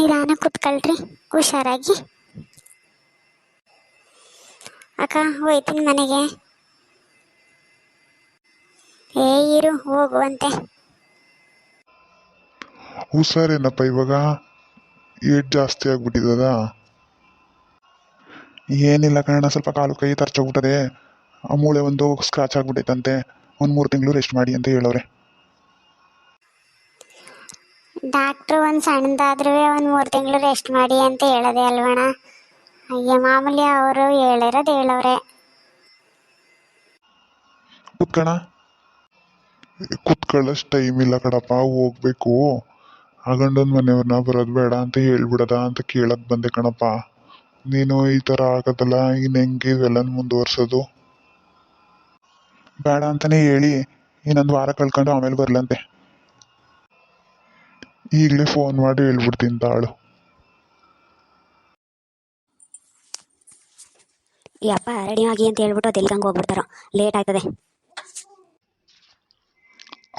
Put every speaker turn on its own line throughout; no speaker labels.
ನಿಧಾನ ಕೂತ್ಕೊಳ್ರಿ, ಹುಷಾರಾಗಿ. ಅಕ್ಕ ಹೋಯ್ತೀನಿ ಮನೆಗೆ. ಇರು ಹೋಗುವಂತೆ.
ಹುಷಾರೇನಪ್ಪ ಇವಾಗ? ಏಟ್ ಜಾಸ್ತಿ ಆಗ್ಬಿಟ್ಟಿದದ? ಏನಿಲ್ಲ ಕಣ, ಸ್ವಲ್ಪ ಕಾಲು ಕೈ ತರ್ಚೋಗ್ಬಿಟ್ಟದೆ. ಆ ಮೂಳೆ ಒಂದು ಸ್ಕ್ರಾಚ್ ಆಗ್ಬಿಟ್ಟೈತಂತೆ. ಒಂದು 3 ತಿಂಗಳು ರೆಸ್ಟ್ ಮಾಡಿ ಅಂತ ಹೇಳವ್ರೆ.
ಡಾಕ್ಟ್ರು ಒಂದು ಸಣ್ಣದಾದ್ರೂ ಒಂದು 3 ತಿಂಗಳು ರೆಸ್ಟ್ ಮಾಡಿ ಅಂತ ಹೇಳೋದೆ ಅಲ್ವಣ? ಅಯ್ಯ ಮಾಮೂಲಿ ಅವರು ಹೇಳಿರೋದು ಹೇಳವ್ರೆ.
ಕುತ್ಕೊಳ್ಳೋಷ್ಟು ಟೈಮ್ ಇಲ್ಲ ಕಣಪ್ಪ, ಹೋಗ್ಬೇಕು. ಆ ಗಂಡನ ಮನೆಯವ್ರನ್ನ ಬರೋದು ಬೇಡ ಅಂತ ಹೇಳ್ಬಿಡದ ಅಂತ ಕೇಳಕ್ ಬಂದೆ ಕಣಪ್ಪ. ನೀನು ಈ ಥರ ಆಗದಲ್ಲ, ಇನ್ನು ಹೆಂಗೆ ಇವೆಲ್ಲ ಮುಂದುವರ್ಸೋದು? ಬೇಡ ಅಂತಾನೆ ಹೇಳಿ ಇನ್ನೊಂದು ವಾರ ಕಳ್ಕೊಂಡು ಆಮೇಲೆ ಬರ್ಲಂತೆ. ಈಗಲೇ ಫೋನ್ ಮಾಡಿ ಹೇಳ್ಬಿಡ್ತೀನಿ ತಾಳು.
ಈ ಅಪ್ಪ ರೆಡಿ ಆಗಿ ಅಂತ ಹೇಳ್ಬಿಟ್ಟು ಅದು ಎಲ್ಗಂಗೆ ಹೋಗ್ಬಿಡ್ತಾರೋ, ಲೇಟ್ ಆಯ್ತದೆ.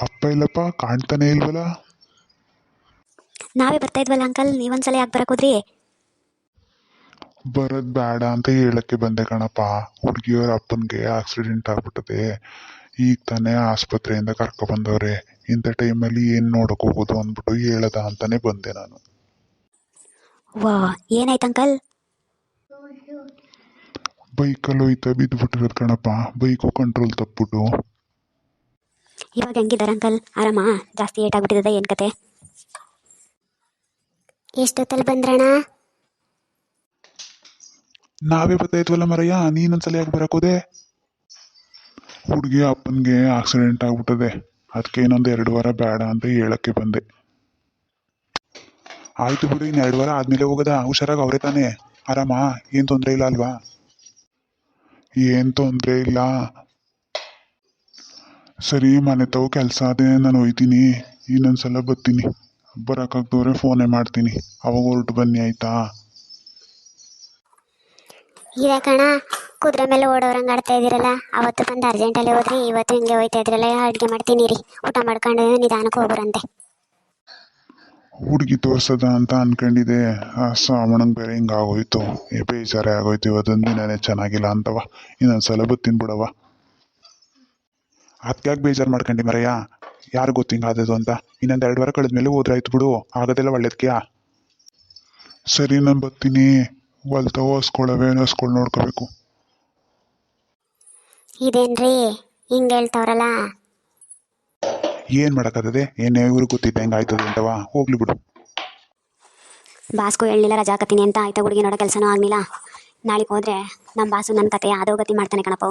ಅಪ್ಪ ಇಲ್ಲಪ್ಪ, ಕಾಣ್ತಾನೆ ಇಲ್ವಲ್ಲ.
ನಾವೇ ಬರ್ತಾ ಇದ್ವಲ್ಲ ಅಂಕಲ್, ನೀವೊಂದ್ಸಲ ಯಾಕೆ ಬರಕೋದ್ರಿ?
ಬರೋದು ಬೇಡ ಅಂತ ಹೇಳಕ್ಕೆ ಬಂದೆ ಕಣಪ್ಪ. ಹುಡುಗಿಯವ್ರ ಅಪ್ಪನಿಗೆ ಆಕ್ಸಿಡೆಂಟ್ ಆಗ್ಬಿಟ್ಟದೆ. ಈಗ ತಾನೇ ಆಸ್ಪತ್ರೆಯಿಂದ ಕರ್ಕೊಬಂದವ್ರೆ. ಇಂಥ ಟೈಮಲ್ಲಿ ಏನು ನೋಡೋಕೆ ಹೋಗೋದು ಅಂದ್ಬಿಟ್ಟು ಹೇಳದ ಅಂತಾನೆ ಬಂದೆ ನಾನು.
ವಾ, ಏನಾಯ್ತು ಅಂಕಲ್?
ಬೈಕಲ್ಲಿ ಹೋಯ್ತಾ ಬಿದ್ದುಬಿಟ್ಟಿರೋದು ಕಣಪ್ಪ. ಬೈಕು ಕಂಟ್ರೋಲ್ ತಪ್ಪಿಬಿಟ್ಟು.
ಇವಾಗ ಹೆಂಗಿದ್ದಾರೆ ಅಂಕಲ್? ಆರಾಮ? ಜಾಸ್ತಿ ಏಟ್ ಆಗ್ಬಿಟ್ಟಿದೆ ಏನು ಕತೆ?
ಎಷ್ಟೊತ್ತಲ್ಲಿ ಬಂದ್ರಣ?
ನಾವೇ ಬರ್ತಾಯಿದ್ವಲ್ಲ ಮರಯ್ಯ, ನೀನೊಂದ್ಸಲ ಯಾಕೆ ಬರಕೋದೆ? ಹುಡುಗಿ ಅಪ್ಪನಿಗೆ ಆಕ್ಸಿಡೆಂಟ್ ಆಗ್ಬಿಟ್ಟದೆ. ಅದಕ್ಕೆ ಇನ್ನೊಂದು 2 ವಾರ ಬೇಡ ಅಂತ ಹೇಳಕ್ಕೆ ಬಂದೆ. ಆಯ್ತು ಬಿಡು, ಇನ್ನು 2 ವಾರ ಆದ್ಮೇಲೆ ಹೋಗೋದಾ? ಹುಷಾರಾಗಿ ಅವರೇ ತಾನೇ? ಆರಾಮ? ಏನು ತೊಂದರೆ ಇಲ್ಲ ಅಲ್ವಾ? ಏನು ತೊಂದರೆ ಇಲ್ಲ. ಸರಿ, ಮನೆ ತಾವು ಕೆಲಸ ಅದೇ, ನಾನು ಹೋಯ್ತೀನಿ. ಇನ್ನೊಂದ್ಸಲ ಬರ್ತೀನಿ. ಬರೋಕ್ಕಾಗ್ದವ್ರೆ ಫೋನೇ ಮಾಡ್ತೀನಿ, ಅವಾಗ ಹೊರಟು ಬನ್ನಿ ಆಯ್ತಾ?
ಇದೆ ಕಣ, ಕುದುರೆ ಮೇಲೆ ಓಡೋರಂಗೆ ಆಡ್ತಾ ಇದ್ದೀರಲ್ಲ. ಅವತ್ತು ಬಂದು ಅರ್ಜೆಂಟಲ್ಲಿ ಹೋದ್ರಿ, ಇವತ್ತು ಹಿಂಗೆ ಹೋಯ್ತಾ ಇದ್ರಲ್ಲ. ಅಡುಗೆ ಮಾಡ್ತೀನಿ ರೀ, ಊಟ ಮಾಡ್ಕೊಂಡು ನಿಧಾನಕ್ಕೆ ಹೋಗ್ಬರಂತೆ.
ಹುಡುಗಿ ತೋರ್ಸದ ಅಂತ ಅನ್ಕೊಂಡಿದ್ದೆ. ಆ ಶ್ರಾವಣಂಗೆ ಬೇರೆ ಹಿಂಗಾಗೋಯ್ತು. ಬೇಜಾರೇ ಆಗೋಯ್ತು. ಇವತ್ತೊಂದು ದಿನನೇ ಚೆನ್ನಾಗಿಲ್ಲ ಅಂತವ. ಇನ್ನೊಂದ್ಸಲ ಬರ್ತೀನಿ ಬಿಡವ. ಅದಕ್ಕಾಗಿ ಬೇಜಾರು ಮಾಡ್ಕೊಂಡಿ ಮರಯ್ಯ, ಯಾರು ಗೊತ್ತು ಹಿಂಗಾದದು ಅಂತ. ಇನ್ನೊಂದು 2 ವಾರ ಕಳೆದ್ಮೇಲೆ ಹೋದ್ರಾಯ್ತು ಬಿಡು, ಆಗೋದೆಲ್ಲ ಒಳ್ಳೇದಕ್ಕೆಯಾ? ಸರಿ, ನಾನು ಬರ್ತೀನಿ. ಹೊಲ್ತಾವ ಹೊಸ್ಕೊಳವೆ, ಹೊಸ್ಕೊಳ್ ನೋಡ್ಕೋಬೇಕು.
ಇದೇನ್ರಿ ಹಿಂಗೆ ಹೇಳ್ತವ್ರಲ್ಲ?
ಏನು ಮಾಡೋಕ್ಕಾಗದೆ? ಏನೇ ಇವ್ರಿಗೆ ಗೊತ್ತಿದ್ದೆ ಹೆಂಗಾಯ್ತದೆ ಅಂತವ. ಹೋಗ್ಲಿ ಬಿಡು.
ಬಾಸ್ಗೂ ಹೇಳಲಿಲ್ಲ ರಜಾ ಹಾಕತ್ತೀನಿ ಅಂತ. ಆಯ್ತಾ ಹುಡುಗಿ ನೋಡೋ ಕೆಲಸನೂ ಆಗಲಿಲ್ಲ. ನಾಳೆಗೆ ಹೋದರೆ ನಮ್ಮ ಬಾಸು ನನ್ನ ಕತೆ ಆದೋಗತಿ ಮಾಡ್ತಾನೆ ಕಣಪ್ಪ.